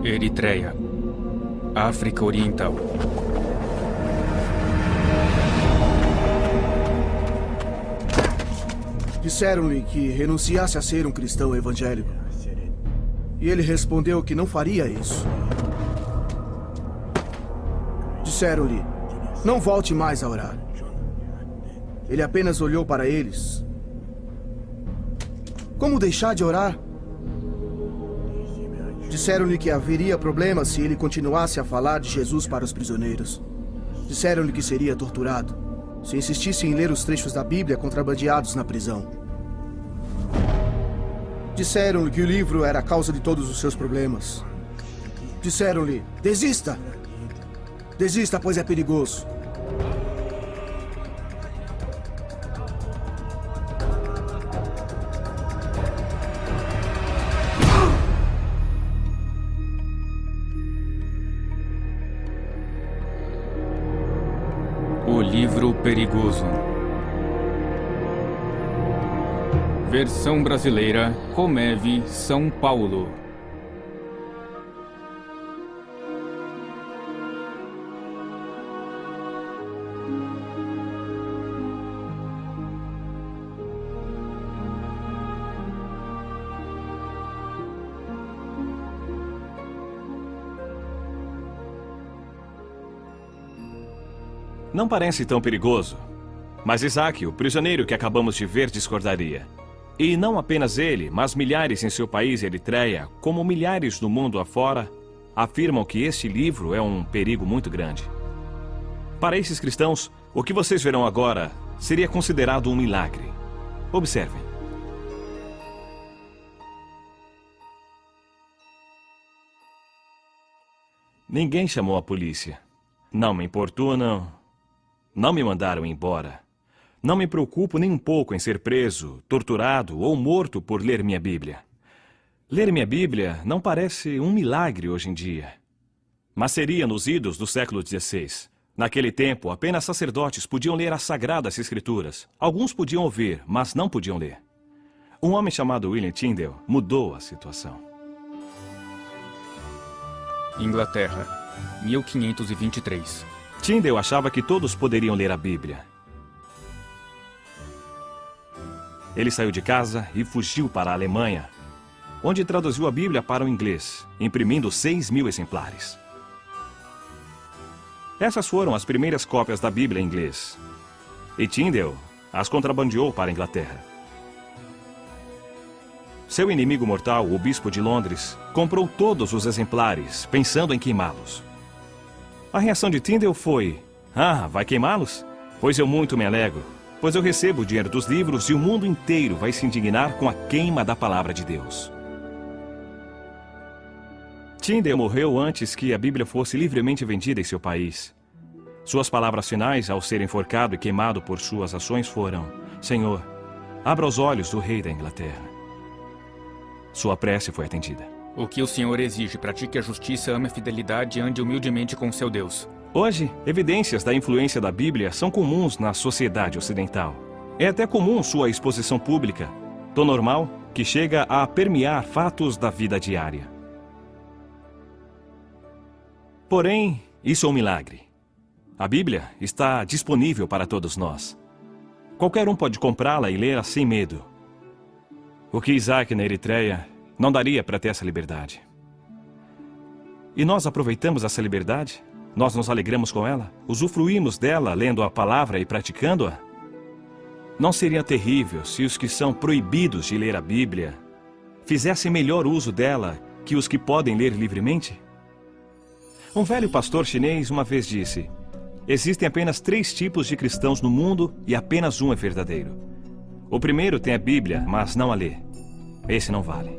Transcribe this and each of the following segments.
Eritreia, África Oriental. Disseram-lhe que renunciasse a ser um cristão evangélico. E ele respondeu que não faria isso. Disseram-lhe, não volte mais a orar. Ele apenas olhou para eles. Como deixar de orar? Disseram-lhe que haveria problemas se ele continuasse a falar de Jesus para os prisioneiros. Disseram-lhe que seria torturado se insistisse em ler os trechos da Bíblia contrabandeados na prisão. Disseram-lhe que o livro era a causa de todos os seus problemas. Disseram-lhe, desista! Desista, pois é perigoso. O livro perigoso. Versão brasileira, Comeve, São Paulo. Não parece tão perigoso. Mas Isaac, o prisioneiro que acabamos de ver, discordaria. E não apenas ele, mas milhares em seu país, Eritreia, como milhares no mundo afora, afirmam que este livro é um perigo muito grande. Para esses cristãos, o que vocês verão agora seria considerado um milagre. Observem. Ninguém chamou a polícia. Não me importunam. Não me mandaram embora. Não me preocupo nem um pouco em ser preso, torturado ou morto por ler minha Bíblia. Ler minha Bíblia não parece um milagre hoje em dia. Mas seria nos idos do século XVI. Naquele tempo, apenas sacerdotes podiam ler as Sagradas Escrituras. Alguns podiam ouvir, mas não podiam ler. Um homem chamado William Tyndale mudou a situação. Inglaterra, 1523. Tyndale achava que todos poderiam ler a Bíblia. Ele saiu de casa e fugiu para a Alemanha, onde traduziu a Bíblia para o inglês, imprimindo 6.000 exemplares. Essas foram as primeiras cópias da Bíblia em inglês. E Tyndale as contrabandeou para a Inglaterra. Seu inimigo mortal, o bispo de Londres, comprou todos os exemplares, pensando em queimá-los. A reação de Tyndale foi: "Ah, vai queimá-los? Pois eu muito me alegro, pois eu recebo o dinheiro dos livros e o mundo inteiro vai se indignar com a queima da palavra de Deus." Tyndale morreu antes que a Bíblia fosse livremente vendida em seu país. Suas palavras finais, ao ser enforcado e queimado por suas ações, foram: "Senhor, abra os olhos do rei da Inglaterra." Sua prece foi atendida. O que o Senhor exige: pratique a justiça, ame a fidelidade e ande humildemente com seu Deus. Hoje, evidências da influência da Bíblia são comuns na sociedade ocidental. É até comum sua exposição pública, tão normal que chega a permear fatos da vida diária. Porém, isso é um milagre. A Bíblia está disponível para todos nós. Qualquer um pode comprá-la e lê-la sem medo. O que Isaac na Eritreia não daria para ter essa liberdade. E nós aproveitamos essa liberdade? Nós nos alegramos com ela? Usufruímos dela lendo a palavra e praticando-a? Não seria terrível se os que são proibidos de ler a Bíblia fizessem melhor uso dela que os que podem ler livremente? Um velho pastor chinês uma vez disse: "Existem apenas 3 tipos de cristãos no mundo e apenas um é verdadeiro. O primeiro tem a Bíblia, mas não a lê. Esse não vale.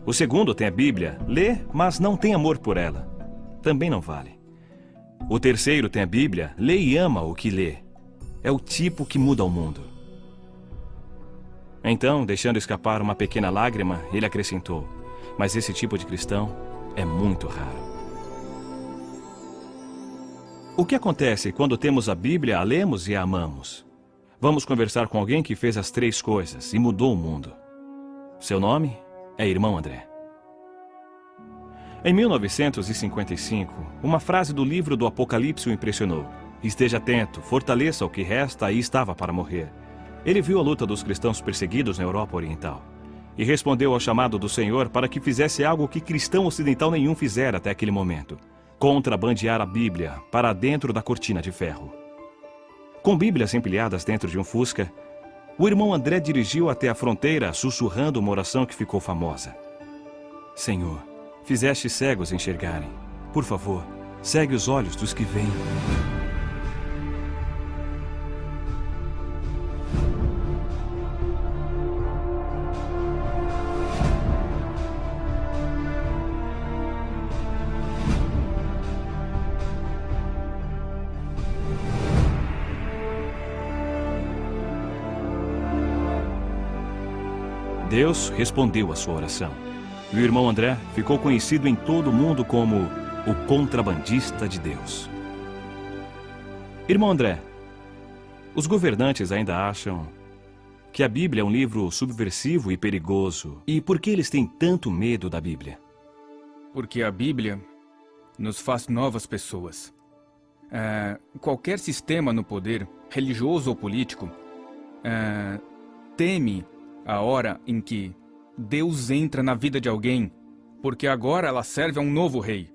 O segundo tem a Bíblia, lê, mas não tem amor por ela. Também não vale. O terceiro tem a Bíblia, lê e ama o que lê. É o tipo que muda o mundo." Então, deixando escapar uma pequena lágrima, ele acrescentou: "Mas esse tipo de cristão é muito raro." O que acontece quando temos a Bíblia, a lemos e a amamos? Vamos conversar com alguém que fez as 3 coisas e mudou o mundo. Seu nome é Irmão André. Em 1955, uma frase do livro do Apocalipse o impressionou. Esteja atento, fortaleça o que resta e estava para morrer. Ele viu a luta dos cristãos perseguidos na Europa Oriental e respondeu ao chamado do Senhor para que fizesse algo que cristão ocidental nenhum fizera até aquele momento: contrabandear a Bíblia para dentro da cortina de ferro. Com Bíblias empilhadas dentro de um Fusca, o irmão André dirigiu até a fronteira, sussurrando uma oração que ficou famosa. Senhor, fizeste cegos enxergarem. Por favor, segue os olhos dos que veem. Deus respondeu à sua oração. E o irmão André ficou conhecido em todo o mundo como o contrabandista de Deus. Irmão André, os governantes ainda acham que a Bíblia é um livro subversivo e perigoso. E por que eles têm tanto medo da Bíblia? Porque a Bíblia nos faz novas pessoas. Qualquer sistema no poder, religioso ou político, teme a hora em que Deus entra na vida de alguém, porque agora ela serve a um novo rei.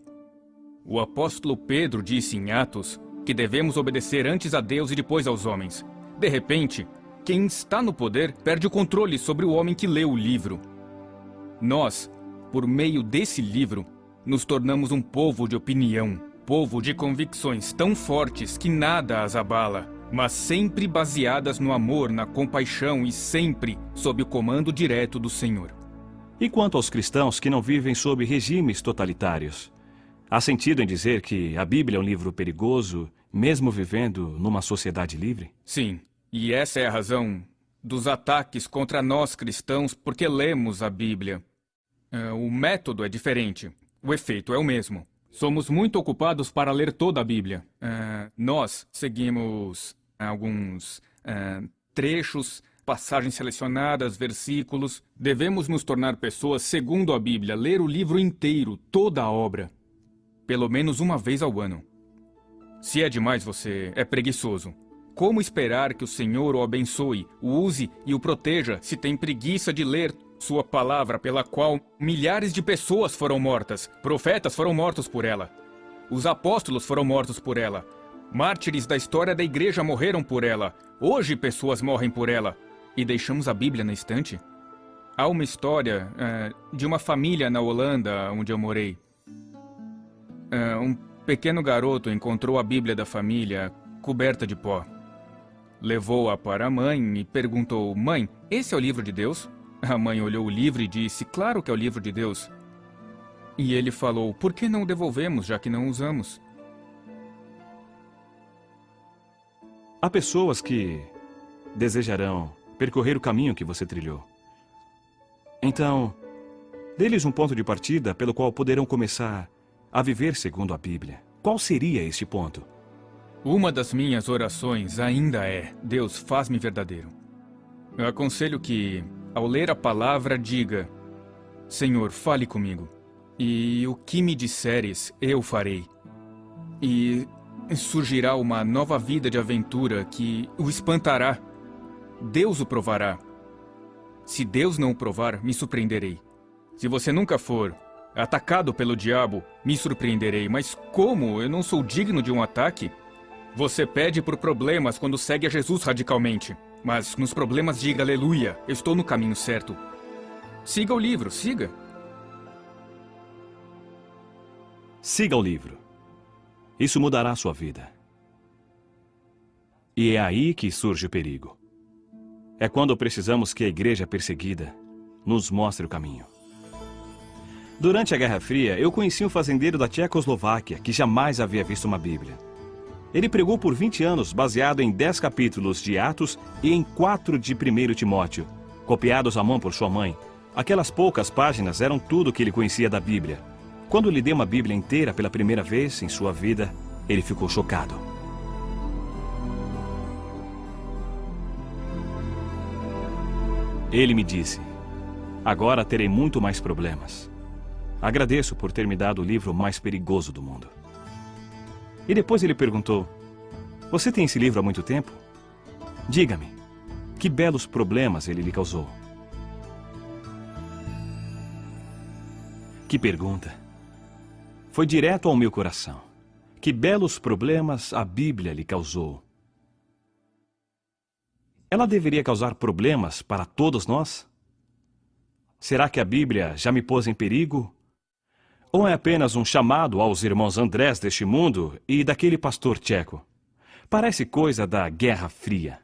O apóstolo Pedro disse em Atos que devemos obedecer antes a Deus e depois aos homens. De repente, quem está no poder perde o controle sobre o homem que lê o livro. Nós, por meio desse livro, nos tornamos um povo de opinião, povo de convicções tão fortes que nada as abala, mas sempre baseadas no amor, na compaixão e sempre sob o comando direto do Senhor. E quanto aos cristãos que não vivem sob regimes totalitários? Há sentido em dizer que a Bíblia é um livro perigoso, mesmo vivendo numa sociedade livre? Sim, e essa é a razão dos ataques contra nós cristãos, porque lemos a Bíblia. O método é diferente, o efeito é o mesmo. Somos muito ocupados para ler toda a Bíblia. Nós seguimos alguns trechos, passagens selecionadas, versículos. Devemos nos tornar pessoas segundo a Bíblia, ler o livro inteiro, toda a obra, pelo menos uma vez ao ano. Se é demais, você é preguiçoso. Como esperar que o Senhor o abençoe, o use e o proteja se tem preguiça de ler sua palavra, pela qual milhares de pessoas foram mortas, profetas foram mortos por ela, os apóstolos foram mortos por ela, mártires da história da igreja morreram por ela, hoje pessoas morrem por ela, e deixamos a Bíblia na estante? Há uma história de uma família na Holanda, onde eu morei. Um pequeno garoto encontrou a Bíblia da família coberta de pó. Levou-a para a mãe e perguntou: "Mãe, esse é o livro de Deus?" A mãe olhou o livro e disse: "Claro que é o livro de Deus." E ele falou: "Por que não o devolvemos, já que não usamos?" Há pessoas que desejarão percorrer o caminho que você trilhou. Então, dê-lhes um ponto de partida pelo qual poderão começar a viver segundo a Bíblia. Qual seria este ponto? Uma das minhas orações ainda é: Deus, faz-me verdadeiro. Eu aconselho que, ao ler a palavra, diga: Senhor, fale comigo, e o que me disseres, eu farei. E surgirá uma nova vida de aventura que o espantará. Deus o provará. Se Deus não o provar, me surpreenderei. Se você nunca for atacado pelo diabo, me surpreenderei. Mas como? Eu não sou digno de um ataque? Você pede por problemas quando segue a Jesus radicalmente. Mas nos problemas diga aleluia, eu estou no caminho certo. Siga o livro, siga. Siga o livro. Isso mudará a sua vida. E é aí que surge o perigo. É quando precisamos que a igreja perseguida nos mostre o caminho. Durante a Guerra Fria, eu conheci um fazendeiro da Tchecoslováquia que jamais havia visto uma Bíblia. Ele pregou por 20 anos baseado em 10 capítulos de Atos e em 4 de 1 Timóteo, copiados à mão por sua mãe. Aquelas poucas páginas eram tudo o que ele conhecia da Bíblia. Quando lhe dei uma Bíblia inteira pela primeira vez em sua vida, ele ficou chocado. Ele me disse: agora terei muito mais problemas. Agradeço por ter me dado o livro mais perigoso do mundo. E depois ele perguntou: você tem esse livro há muito tempo? Diga-me, que belos problemas ele lhe causou. Que pergunta! Foi direto ao meu coração. Que belos problemas a Bíblia lhe causou. Ela deveria causar problemas para todos nós? Será que a Bíblia já me pôs em perigo? Ou é apenas um chamado aos irmãos Andrés deste mundo e daquele pastor tcheco? Parece coisa da Guerra Fria.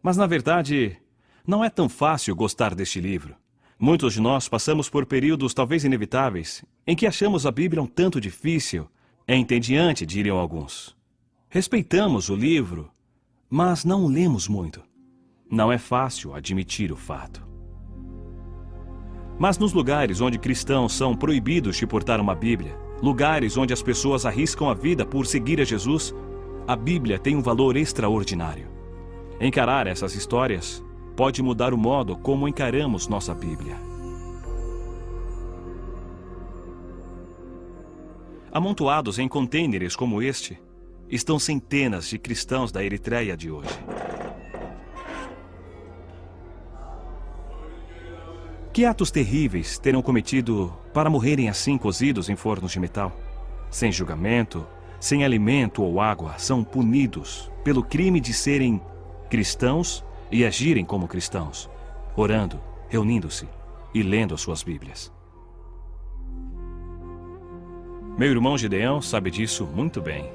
Mas, na verdade, não é tão fácil gostar deste livro. Muitos de nós passamos por períodos talvez inevitáveis em que achamos a Bíblia um tanto difícil, entediante, diriam alguns. Respeitamos o livro, mas não o lemos muito. Não é fácil admitir o fato. Mas nos lugares onde cristãos são proibidos de portar uma Bíblia, lugares onde as pessoas arriscam a vida por seguir a Jesus, a Bíblia tem um valor extraordinário. Encarar essas histórias pode mudar o modo como encaramos nossa Bíblia. Amontoados em contêineres como este, estão centenas de cristãos da Eritreia de hoje. Que atos terríveis terão cometido para morrerem assim cozidos em fornos de metal? Sem julgamento, sem alimento ou água, são punidos pelo crime de serem cristãos e agirem como cristãos, orando, reunindo-se e lendo as suas Bíblias. Meu irmão Gideão sabe disso muito bem.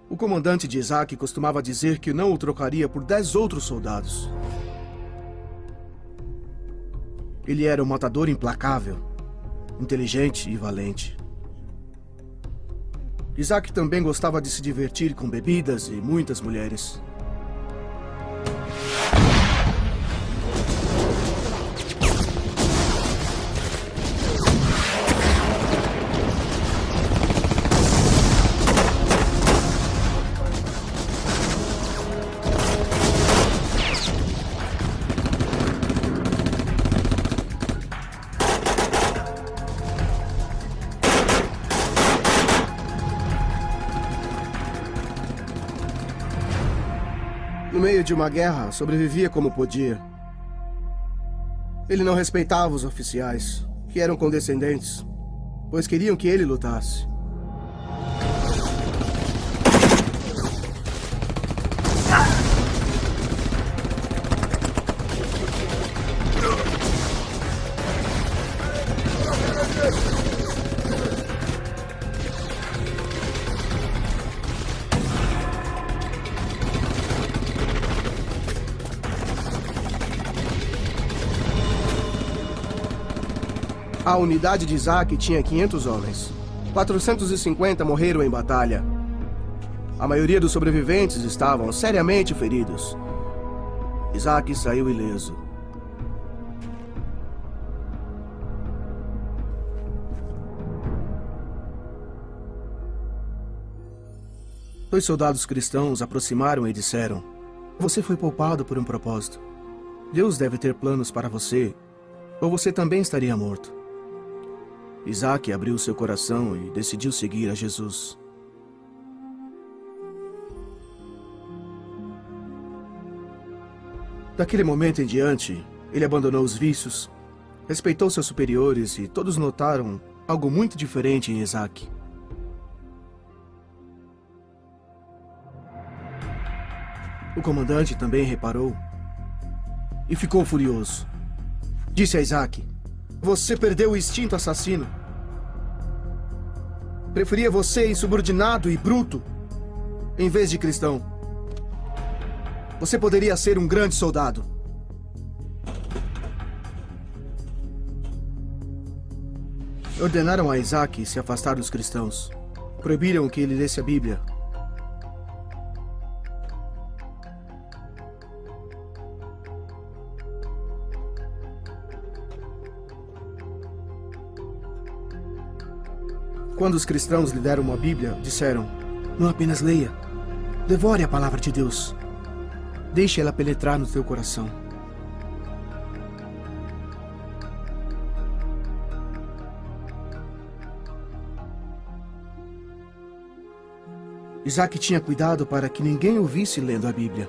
O comandante de Isaac costumava dizer que não o trocaria por 10 outros soldados. Ele era um matador implacável, inteligente e valente. Isaac também gostava de se divertir com bebidas e muitas mulheres. No meio de uma guerra, sobrevivia como podia. Ele não respeitava os oficiais, que eram condescendentes, pois queriam que ele lutasse. A unidade de Isaac tinha 500 homens. 450 morreram em batalha. A maioria dos sobreviventes estavam seriamente feridos. Isaac saiu ileso. Dois soldados cristãos aproximaram e disseram: "Você foi poupado por um propósito. Deus deve ter planos para você, ou você também estaria morto." Isaac abriu seu coração e decidiu seguir a Jesus. Daquele momento em diante, ele abandonou os vícios, respeitou seus superiores e todos notaram algo muito diferente em Isaac. O comandante também reparou e ficou furioso. Disse a Isaac: "Você perdeu o instinto assassino. Preferia você insubordinado e bruto, em vez de cristão. Você poderia ser um grande soldado." Ordenaram a Isaac se afastar dos cristãos. Proibiram que ele lesse a Bíblia. Quando os cristãos lhe deram uma Bíblia, disseram: "Não apenas leia, Devore a palavra de Deus. Deixe ela penetrar no teu coração. Isaac tinha cuidado para que ninguém o visse lendo a Bíblia.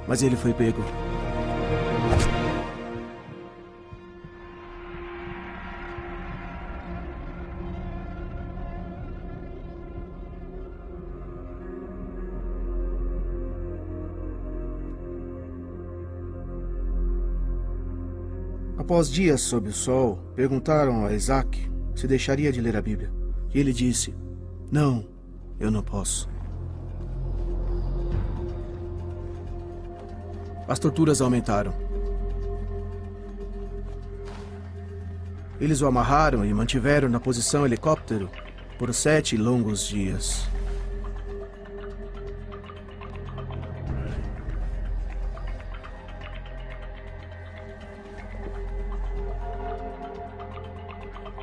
Mas ele foi pego. Após dias sob o sol, perguntaram a Isaac se deixaria de ler a Bíblia. E ele disse: "Não, eu não posso." As torturas aumentaram. Eles o amarraram e mantiveram na posição helicóptero por 7 longos dias.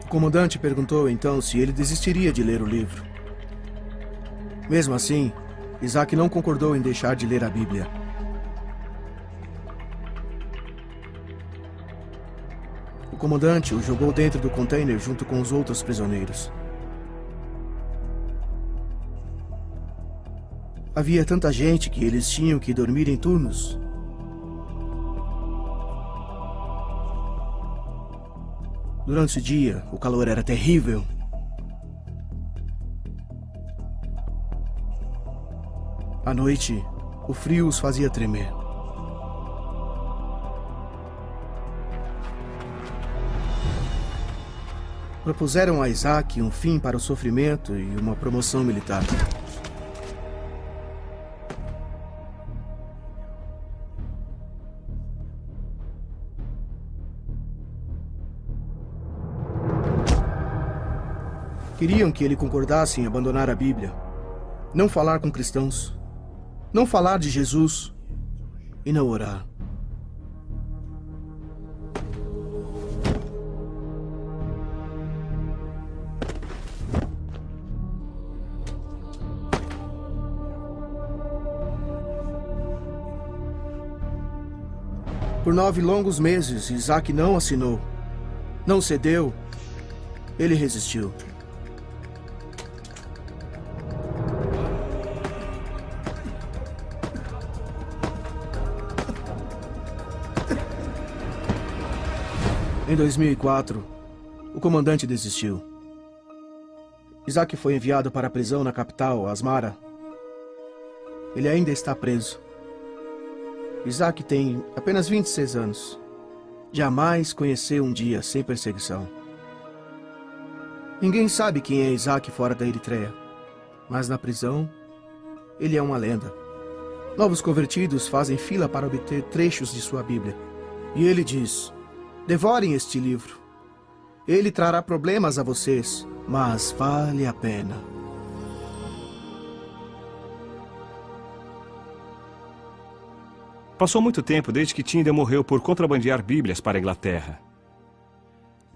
O comandante perguntou então se ele desistiria de ler o livro. Mesmo assim, Isaac não concordou em deixar de ler a Bíblia. O comandante o jogou dentro do container junto com os outros prisioneiros. Havia tanta gente que eles tinham que dormir em turnos. Durante o dia, o calor era terrível. À noite, o frio os fazia tremer. Propuseram a Isaac um fim para o sofrimento e uma promoção militar. Queriam que ele concordasse em abandonar a Bíblia, não falar com cristãos, não falar de Jesus e não orar. Por 9 longos meses, Isaac não assinou, não cedeu, ele resistiu. Em 2004, o comandante desistiu. Isaac foi enviado para a prisão na capital, Asmara. Ele ainda está preso. Isaac tem apenas 26 anos. Jamais conheceu um dia sem perseguição. Ninguém sabe quem é Isaac fora da Eritreia. Mas na prisão, ele é uma lenda. Novos convertidos fazem fila para obter trechos de sua Bíblia. E ele diz: "Devorem este livro. Ele trará problemas a vocês, mas vale a pena." Passou muito tempo desde que Tyndale morreu por contrabandear Bíblias para a Inglaterra.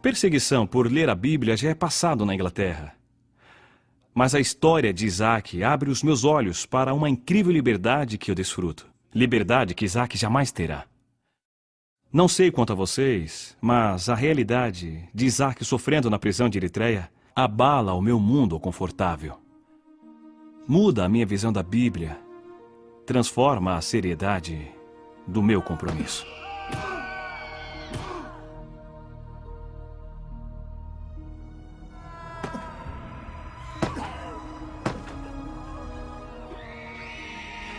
Perseguição por ler a Bíblia já é passado na Inglaterra. Mas a história de Isaac abre os meus olhos para uma incrível liberdade que eu desfruto. Liberdade que Isaac jamais terá. Não sei quanto a vocês, mas a realidade de Isaac sofrendo na prisão de Eritreia abala o meu mundo confortável. Muda a minha visão da Bíblia, transforma a seriedade do meu compromisso.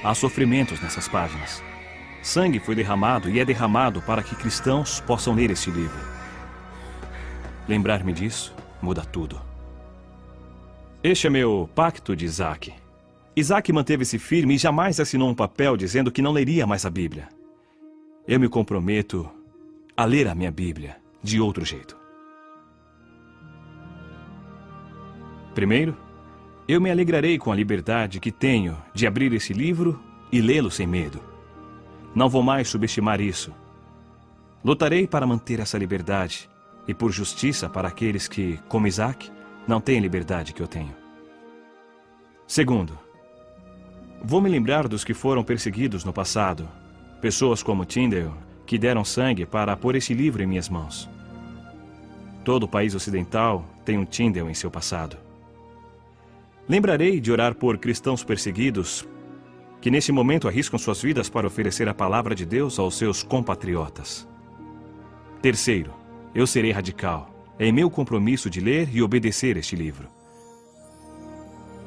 Há sofrimentos nessas páginas. Sangue foi derramado e é derramado para que cristãos possam ler este livro. Lembrar-me disso muda tudo. Este é meu pacto de Isaac. Isaac manteve-se firme e jamais assinou um papel dizendo que não leria mais a Bíblia. Eu me comprometo a ler a minha Bíblia de outro jeito. Primeiro, eu me alegrarei com a liberdade que tenho de abrir esse livro e lê-lo sem medo. Não vou mais subestimar isso. Lutarei para manter essa liberdade e por justiça para aqueles que, como Isaac, não têm a liberdade que eu tenho. Segundo, vou me lembrar dos que foram perseguidos no passado, pessoas como Tyndale, que deram sangue para pôr este livro em minhas mãos. Todo o país ocidental tem um Tyndale em seu passado. Lembrarei de orar por cristãos perseguidos que nesse momento arriscam suas vidas para oferecer a palavra de Deus aos seus compatriotas. Terceiro, eu serei radical. É meu compromisso de ler e obedecer este livro.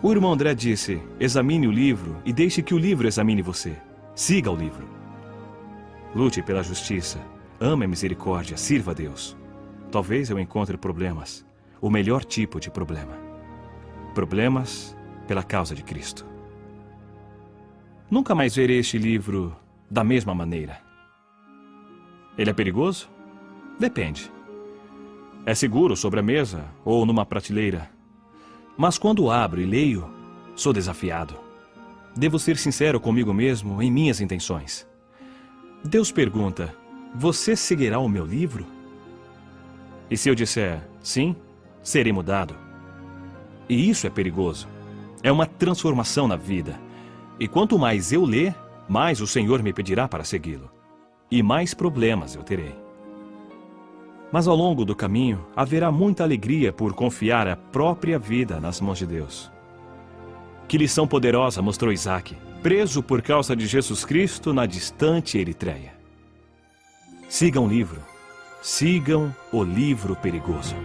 O irmão André disse, examine o livro e deixe que o livro examine você. Siga o livro. Lute pela justiça, ame a misericórdia, sirva a Deus. Talvez eu encontre problemas, o melhor tipo de problema. Problemas pela causa de Cristo. Nunca mais verei este livro da mesma maneira. Ele é perigoso? Depende. É seguro sobre a mesa ou numa prateleira. Mas quando abro e leio, sou desafiado. Devo ser sincero comigo mesmo em minhas intenções. Deus pergunta, você seguirá o meu livro? E se eu disser sim, serei mudado. E isso é perigoso. É uma transformação na vida. E quanto mais eu ler, mais o Senhor me pedirá para segui-lo. E mais problemas eu terei. Mas ao longo do caminho, haverá muita alegria por confiar a própria vida nas mãos de Deus. Que lição poderosa mostrou Isaac, preso por causa de Jesus Cristo na distante Eritreia. Sigam o livro. Sigam o livro perigoso.